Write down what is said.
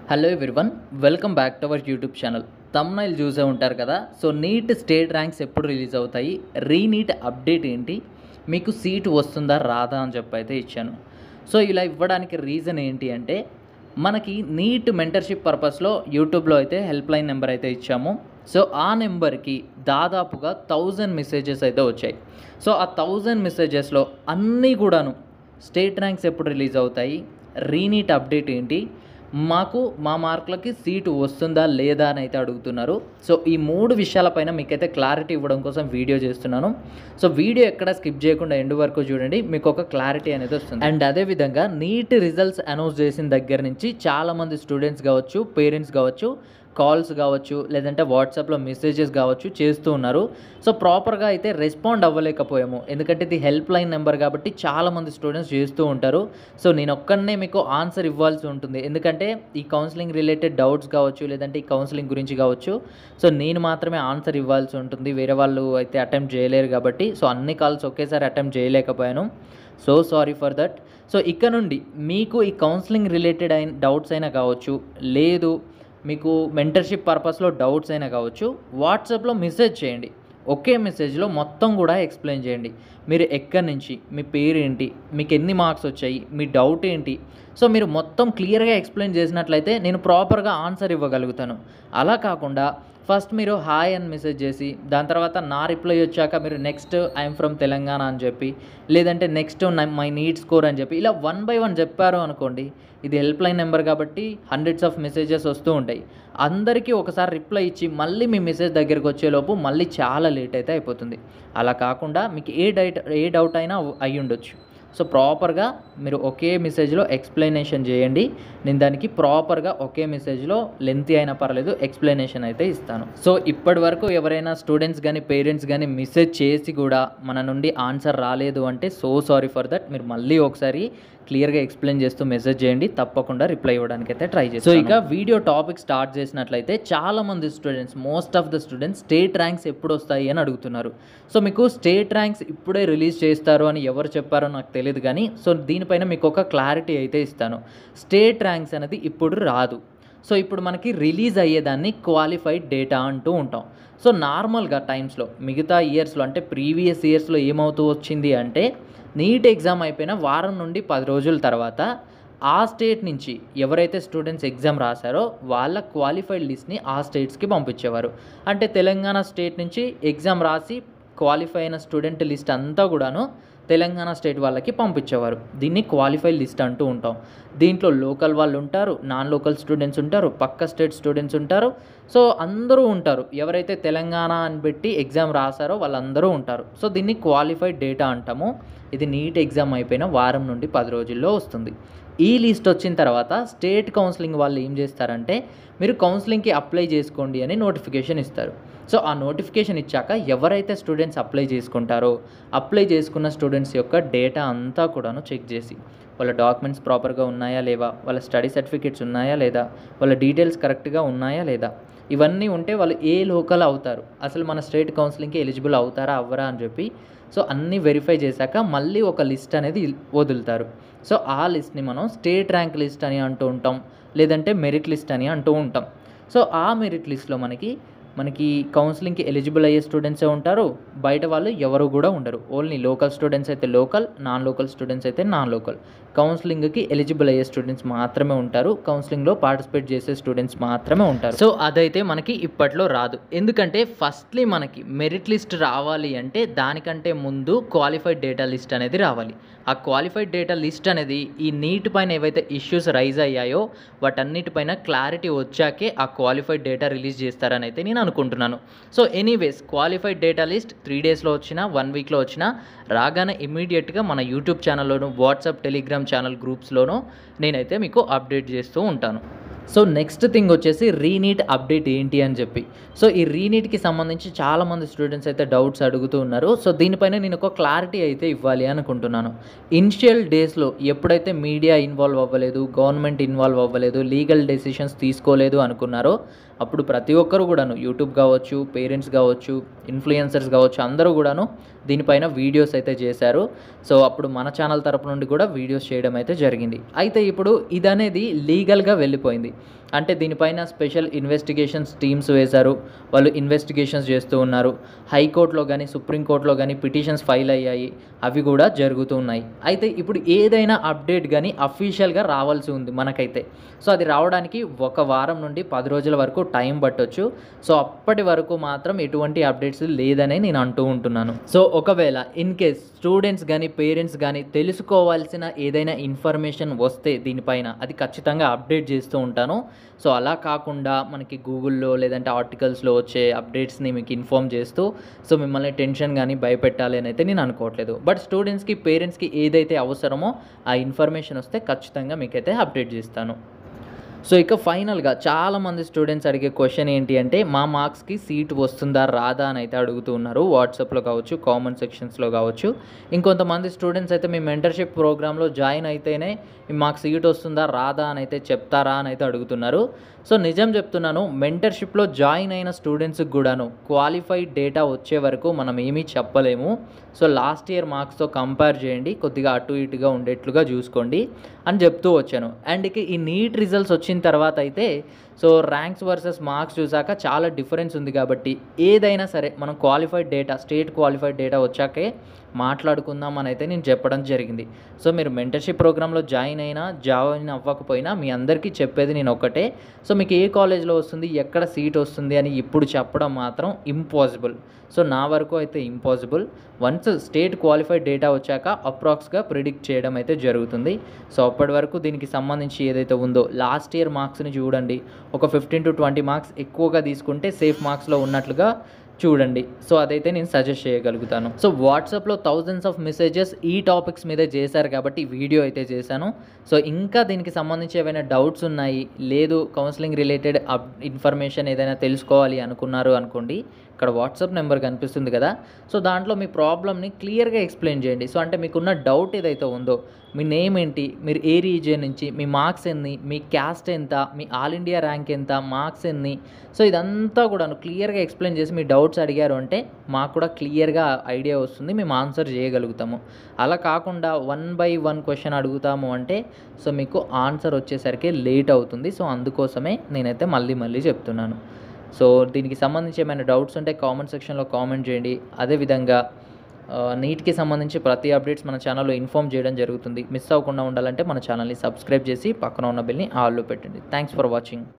Hello everyone, welcome back to our YouTube channel. Thumbnail చూసే ఉంటారు కదా. సో నీట్ స్టేట్ ర్యాంక్స్ ఎప్పుడు release అవుతాయి, రీనీట్ అప్డేట్ ఏంటి, మీకు సీట్ వస్తుందా రాదా అని చెప్పి అయితే ఇచ్చాను. సో ఇలా ఇవ్వడానికి రీజన్ ఏంటి అంటే, మనకి నీట్ మెంటర్షిప్ పర్పస్లో యూట్యూబ్లో అయితే హెల్ప్ లైన్ నెంబర్ అయితే ఇచ్చాము. సో ఆ నెంబర్కి దాదాపుగా 1000 మెసేజెస్ అయితే వచ్చాయి. సో ఆ 1000 మెసేజెస్లో అన్నీ కూడాను స్టేట్ ర్యాంక్స్ ఎప్పుడు రిలీజ్ అవుతాయి, రీనీట్ అప్డేట్ ఏంటి, మాకు మా మార్కులకి సీటు వస్తుందా లేదా అని అయితే అడుగుతున్నారు. సో ఈ 3 విషయాలపైన మీకైతే క్లారిటీ ఇవ్వడం కోసం వీడియో చేస్తున్నాను. సో వీడియో ఎక్కడ స్కిప్ చేయకుండా ఎండ్ వరకు చూడండి, మీకు ఒక క్లారిటీ అనేది వస్తుంది. అండ్ అదేవిధంగా నీట్ రిజల్ట్స్ అనౌన్స్ చేసిన దగ్గర నుంచి చాలామంది స్టూడెంట్స్ కావచ్చు, పేరెంట్స్ కావచ్చు, కాల్స్ కావచ్చు, లేదంటే వాట్సాప్లో మెసేజెస్ కావచ్చు చేస్తూ ఉన్నారు. సో ప్రాపర్గా అయితే రెస్పాండ్ అవ్వలేకపోయాము, ఎందుకంటే ఇది హెల్ప్ లైన్ నెంబర్ కాబట్టి చాలామంది స్టూడెంట్స్ చేస్తూ ఉంటారు. సో నేను ఒక్కనే మీకు ఆన్సర్ ఇవ్వాల్సి ఉంటుంది, ఎందుకంటే ఈ కౌన్సిలింగ్ రిలేటెడ్ డౌట్స్ కావచ్చు, లేదంటే ఈ కౌన్సిలింగ్ గురించి కావచ్చు, సో నేను మాత్రమే ఆన్సర్ ఇవ్వాల్సి ఉంటుంది, వేరే వాళ్ళు అయితే అటెంప్ట్ చేయలేరు కాబట్టి. సో అన్ని కాల్స్ ఒకేసారి అటెంప్ట్ చేయలేకపోయాను. So sorry for that. So ఇక్కడ నుండి మీకు ఈ కౌన్సిలింగ్ రిలేటెడ్ అయిన డౌట్స్ అయినా కావచ్చు, లేదు మీకు మెంటర్షిప్ పర్పస్లో డౌట్స్ అయినా కావచ్చు, వాట్సాప్లో మెసేజ్ చేయండి. ఒకే మెసేజ్లో మొత్తం కూడా ఎక్స్ప్లెయిన్ చేయండి. మీరు ఎక్కడి నుంచి, మీ పేరు ఏంటి, మీకు ఎన్ని మార్క్స్ వచ్చాయి, మీ డౌట్ ఏంటి, సో మీరు మొత్తం క్లియర్గా ఎక్స్ప్లెయిన్ చేసినట్లయితే నేను ప్రాపర్గా ఆన్సర్ ఇవ్వగలుగుతాను. అలా కాకుండా ఫస్ట్ మీరు హాయ్ అని మెసేజ్ చేసి, దాని తర్వాత నా రిప్లై వచ్చాక మీరు నెక్స్ట్ ఐఎమ్ ఫ్రమ్ తెలంగాణ అని చెప్పి, లేదంటే నెక్స్ట్ మై నీట్ స్కోర్ అని చెప్పి ఇలా 1 by 1 చెప్పారు అనుకోండి, ఇది హెల్ప్ లైన్ నెంబర్ కాబట్టి హండ్రెడ్స్ ఆఫ్ మెసేజెస్ వస్తూ ఉంటాయి. అందరికీ ఒకసారి రిప్లై ఇచ్చి మళ్ళీ మీ మెసేజ్ దగ్గరికి వచ్చేలోపు మళ్ళీ చాలా లేట్ అయితే అయిపోతుంది. అలా కాకుండా మీకు ఏ డౌట్ అయినా అయ్యి ఉండొచ్చు. సో ప్రాపర్గా మీరు ఒకే మెసేజ్లో ఎక్స్ప్లెనేషన్ చేయండి. నేను దానికి ప్రాపర్గా ఒకే మెసేజ్లో లెంతీ అయినా పర్లేదు ఎక్స్ప్లెనేషన్ అయితే ఇస్తాను. సో ఇప్పటి వరకు ఎవరైనా స్టూడెంట్స్ కానీ పేరెంట్స్ కానీ మెసేజ్ చేసి కూడా మన నుండి ఆన్సర్ రాలేదు అంటే సో సారీ ఫర్ దట్. మీరు మళ్ళీ ఒకసారి క్లియర్గా ఎక్స్ప్లెయిన్ చేస్తూ మెసేజ్ చేయండి, తప్పకుండా రిప్లై ఇవ్వడానికి అయితే ట్రై చేస్తాను. సో ఇక వీడియో టాపిక్ స్టార్ట్ చేసినట్లయితే చాలామంది students, most of the students state ranks ఎప్పుడు వస్తాయి అని అడుగుతున్నారు. సో మీకు స్టేట్ ర్యాంక్స్ ఇప్పుడే రిలీజ్ చేస్తారు అని ఎవరు చెప్పారో నాకు తెలియదు, కానీ సో దీనిపైన మీకు ఒక క్లారిటీ అయితే ఇస్తాను. స్టేట్ ర్యాంక్స్ అనేది ఇప్పుడు రాదు. సో ఇప్పుడు మనకి రిలీజ్ అయ్యేదాన్ని క్వాలిఫైడ్ డేటా అంటూ ఉంటాం. సో నార్మల్గా టైమ్స్లో మిగతా ఇయర్స్లో అంటే ప్రీవియస్ ఇయర్స్లో ఏమవుతూ వచ్చింది అంటే, నీట్ ఎగ్జామ్ అయిపోయిన వారం నుండి 10 రోజుల తర్వాత ఆ స్టేట్ నుంచి ఎవరైతే స్టూడెంట్స్ ఎగ్జామ్ రాశారో వాళ్ళ క్వాలిఫైడ్ లిస్ట్ని ఆ స్టేట్స్కి పంపించేవారు. అంటే తెలంగాణ స్టేట్ నుంచి ఎగ్జామ్ రాసి క్వాలిఫై అయిన స్టూడెంట్ లిస్ట్ అంతా కూడాను తెలంగాణ స్టేట్ వాళ్ళకి పంపించేవారు. దీన్ని క్వాలిఫైడ్ లిస్ట్ అంటూ ఉంటాం. దీంట్లో లోకల్ వాళ్ళు ఉంటారు, నాన్ లోకల్ స్టూడెంట్స్ ఉంటారు, పక్క స్టేట్ స్టూడెంట్స్ ఉంటారు. సో అందరూ ఉంటారు, ఎవరైతే తెలంగాణ అని పెట్టి ఎగ్జామ్ రాశారో వాళ్ళందరూ ఉంటారు. సో దీన్ని క్వాలిఫైడ్ డేటా అంటాము. ఇది నీట్ ఎగ్జామ్ అయిపోయిన వారం నుండి 10 రోజుల్లో వస్తుంది. ఈ లిస్ట్ వచ్చిన తర్వాత స్టేట్ కౌన్సిలింగ్ వాళ్ళు ఏం చేస్తారంటే, మీరు కౌన్సిలింగ్కి అప్లై చేసుకోండి అని నోటిఫికేషన్ ఇస్తారు. సో ఆ నోటిఫికేషన్ ఇచ్చాక ఎవరైతే స్టూడెంట్స్ అప్లై చేసుకుంటారో, అప్లై చేసుకున్న స్టూడెంట్స్ యొక్క డేటా అంతా కూడాను చెక్ చేసి, వాళ్ళ డాక్యుమెంట్స్ ప్రాపర్గా ఉన్నాయా లేవా, వాళ్ళ స్టడీ సర్టిఫికేట్స్ ఉన్నాయా లేదా, వాళ్ళ డీటెయిల్స్ కరెక్ట్గా ఉన్నాయా లేదా, ఇవన్నీ ఉంటే వాళ్ళు ఏ లోకల్ అవుతారు, అసలు మన స్టేట్ కౌన్సిలింగ్కి ఎలిజిబుల్ అవుతారా అవ్వరా అని చెప్పి సో అన్నీ వెరిఫై చేశాక మళ్ళీ ఒక లిస్ట్ అనేది వదులుతారు. సో ఆ లిస్ట్ని మనం స్టేట్ ర్యాంక్ లిస్ట్ అని అంటూ ఉంటాం, లేదంటే మెరిట్ లిస్ట్ అని అంటూ ఉంటాం. సో ఆ మెరిట్ లిస్ట్లో మనకి కౌన్సిలింగ్కి ఎలిజిబుల్ అయ్యే స్టూడెంట్సే ఉంటారు, బయట వాళ్ళు ఎవరు కూడా ఉండరు. ఓన్లీ లోకల్ స్టూడెంట్స్ అయితే లోకల్, నాన్ లోకల్ స్టూడెంట్స్ అయితే నాన్ లోకల్. కౌన్సిలింగ్కి ఎలిజిబుల్ అయ్యే స్టూడెంట్స్ మాత్రమే ఉంటారు, కౌన్సిలింగ్లో పార్టిసిపేట్ చేసే స్టూడెంట్స్ మాత్రమే ఉంటారు. సో అదైతే మనకి ఇప్పట్లో రాదు, ఎందుకంటే ఫస్ట్లీ మనకి మెరిట్ లిస్ట్ రావాలి అంటే దానికంటే ముందు క్వాలిఫైడ్ డేటా లిస్ట్ అనేది రావాలి. ఆ క్వాలిఫైడ్ డేటా లిస్ట్ అనేది ఈ నీట్ పైన ఏవైతే ఇష్యూస్ రైజ్ అయ్యాయో వాటన్నిటిపైన క్లారిటీ వచ్చాకే ఆ క్వాలిఫైడ్ డేటా రిలీజ్ చేస్తారని అయితే నేను అనుకుంటున్నాను. So anyways qualified data list 3 డేస్లో వచ్చినా 1 వీక్లో వచ్చినా రాగానే ఇమ్మీడియట్గా మన యూట్యూబ్ ఛానల్లోనూ, వాట్సాప్, టెలిగ్రామ్ ఛానల్ గ్రూప్స్లోనూ నేనైతే మీకు అప్డేట్ చేస్తూ ఉంటాను. సో నెక్స్ట్ థింగ్ వచ్చేసి రీనీట్ అప్డేట్ ఏంటి అని చెప్పి. సో ఈ రీనీట్కి సంబంధించి చాలామంది స్టూడెంట్స్ అయితే డౌట్స్ అడుగుతూ ఉన్నారు. సో దీనిపైన నేను ఒక క్లారిటీ అయితే ఇవ్వాలి అనుకుంటున్నాను. ఇనిషియల్ డేస్లో ఎప్పుడైతే మీడియా ఇన్వాల్వ్ అవ్వలేదు, గవర్నమెంట్ ఇన్వాల్వ్ అవ్వలేదు, లీగల్ డెసిషన్స్ తీసుకోలేదు అనుకున్నారో అప్పుడు ప్రతి ఒక్కరు కూడాను, యూట్యూబ్ కావచ్చు, పేరెంట్స్ కావచ్చు, ఇన్ఫ్లుయెన్సర్స్ కావచ్చు, అందరూ కూడాను దీనిపైన వీడియోస్ అయితే చేశారు. సో అప్పుడు మన ఛానల్ తరపు నుండి కూడా వీడియోస్ చేయడం అయితే జరిగింది. అయితే ఇప్పుడు ఇదనేది లీగల్గా వెళ్ళిపోయింది. అంటే దీనిపైన స్పెషల్ ఇన్వెస్టిగేషన్స్ టీమ్స్ వేశారు. వాళ్ళు ఇన్వెస్టిగేషన్స్ చేస్తూ ఉన్నారు. హైకోర్టులో కానీ సుప్రీంకోర్టులో కానీ పిటిషన్స్ ఫైల్ అయ్యాయి. అవి కూడా జరుగుతూ ఉన్నాయి. అయితే ఇప్పుడు ఏదైనా అప్డేట్ కానీ అఫీషియల్గా రావాల్సి ఉంది మనకైతే. సో అది రావడానికి 1 వారం నుండి 10 రోజుల వరకు టైం పట్టొచ్చు. సో అప్పటి వరకు మాత్రం ఎటువంటి అప్డేట్స్ లేదనే నేను అంటూ ఉంటున్నాను. సో ఒకవేళ ఇన్ కేస్ స్టూడెంట్స్ కానీ పేరెంట్స్ కానీ తెలుసుకోవాల్సిన ఏదైనా ఇన్ఫర్మేషన్ వస్తే దీనిపైన అది ఖచ్చితంగా అప్డేట్ చేస్తూ ఉంటాను. సో అలా కాకుండా మనకి గూగుల్లో లేదంటే ఆర్టికల్స్లో వచ్చే అప్డేట్స్ని మీకు ఇన్ఫామ్ చేస్తూ సో మిమ్మల్ని టెన్షన్ కానీ భయపెట్టాలి అని అయితే నేను అనుకోవట్లేదు. బట్ స్టూడెంట్స్కి పేరెంట్స్కి ఏదైతే అవసరమో ఆ ఇన్ఫర్మేషన్ వస్తే ఖచ్చితంగా మీకైతే అప్డేట్ చేస్తాను. సో ఇక ఫైనల్గా చాలామంది స్టూడెంట్స్ అడిగే క్వశ్చన్ ఏంటి అంటే మా మార్క్స్కి సీట్ వస్తుందా రాదా అని అయితే అడుగుతూ ఉన్నారు. వాట్సాప్లో కావచ్చు, కామెంట్ సెక్షన్స్లో కావచ్చు. ఇంకొంతమంది స్టూడెంట్స్ అయితే మీ మెంటర్షిప్ ప్రోగ్రాంలో జాయిన్ అయితేనే మాకు సీట్ వస్తుందా రాదా అని అయితే చెప్తారా అని అయితే అడుగుతున్నారు. సో నిజం చెప్తున్నాను, మెంటర్షిప్లో జాయిన్ అయిన స్టూడెంట్స్కి కూడాను క్వాలిఫైడ్ డేటా వచ్చే వరకు మనం ఏమీ చెప్పలేము. సో లాస్ట్ ఇయర్ మార్క్స్తో కంపేర్ చేయండి, కొద్దిగా అటు ఇటుగా ఉండేట్లుగా చూసుకోండి అని చెప్తూ వచ్చాను. అండ్ ఇక ఈ నీట్ రిజల్ట్స్ వచ్చిన తర్వాత అయితే సో ర్యాంక్స్ వర్సెస్ మార్క్స్ చూసాక చాలా డిఫరెన్స్ ఉంది. కాబట్టి ఏదైనా సరే మనం qualified data, state qualified data వచ్చాకే మాట్లాడుకుందాం అని అయితే నేను చెప్పడం జరిగింది. సో మీరు మెంటర్షిప్ ప్రోగ్రాంలో జాయిన్ అవ్వకపోయినా మీ అందరికీ చెప్పేది నేను ఒకటే. సో మీకు ఏ కాలేజ్లో వస్తుంది, ఎక్కడ సీట్ వస్తుంది అని ఇప్పుడు చెప్పడం మాత్రం ఇంపాసిబుల్. సో నా వరకు అయితే impossible. Once state qualified data వచ్చాక అప్రాక్స్గా ప్రిడిక్ట్ చేయడం అయితే జరుగుతుంది. సో అప్పటి వరకు దీనికి సంబంధించి ఏదైతే ఉందో లాస్ట్ ఇయర్ మార్క్స్ని చూడండి. ఒక 15 to 20 మార్క్స్ ఎక్కువగా తీసుకుంటే సేఫ్ మార్క్స్లో ఉన్నట్లుగా చూడండి. సో అదైతే నేను సజెస్ట్ చేయగలుగుతాను. సో వాట్సాప్లో థౌజండ్స్ ఆఫ్ మెసేజెస్ ఈ టాపిక్స్ మీద చేశారు కాబట్టి వీడియో అయితే చేశాను. సో ఇంకా దీనికి సంబంధించి ఏమైనా డౌట్స్ ఉన్నాయి, లేదు కౌన్సిలింగ్ రిలేటెడ్ ఇన్ఫర్మేషన్ ఏదైనా తెలుసుకోవాలి అనుకున్నారు అనుకోండి, ఇక్కడ వాట్సాప్ నెంబర్ కనిపిస్తుంది కదా. సో దాంట్లో మీ ప్రాబ్లమ్ని క్లియర్గా ఎక్స్ప్లెయిన్ చేయండి. సో అంటే మీకున్న డౌట్ ఏదైతే ఉందో, మీ నేమ్ ఏంటి, మీరు ఏ రీజియన్ నుంచి, మీ మార్క్స్ ఎన్ని, మీ క్యాస్ట్ ఎంత, మీ ఆల్ ఇండియా ర్యాంక్ ఎంత, మార్క్స్ ఎన్ని, సో ఇదంతా కూడా క్లియర్గా ఎక్స్ప్లెయిన్ చేసి మీ డౌట్స్ అడిగారు అంటే మాకు కూడా క్లియర్గా ఐడియా వస్తుంది, మేము ఆన్సర్ చేయగలుగుతాము. అలా కాకుండా 1 by 1 క్వశ్చన్ అడుగుతాము అంటే సో మీకు ఆన్సర్ వచ్చేసరికి లేట్ అవుతుంది. సో అందుకోసమే నేనైతే మళ్ళీ చెప్తున్నాను. సో దీనికి సంబంధించి ఏమైనా డౌట్స్ ఉంటే కామెంట్ సెక్షన్లో కామెంట్ చేయండి. అదేవిధంగా నీట్కి సంబంధించి ప్రతి అప్డేట్స్ మన ఛానల్లో ఇన్ఫామ్ చేయడం జరుగుతుంది. మిస్ అవ్వకుండా ఉండాలంటే మన ఛానల్ని సబ్స్క్రైబ్ చేసి పక్కన ఉన్న బెల్ని ఆల్లో పెట్టండి. Thanks for watching.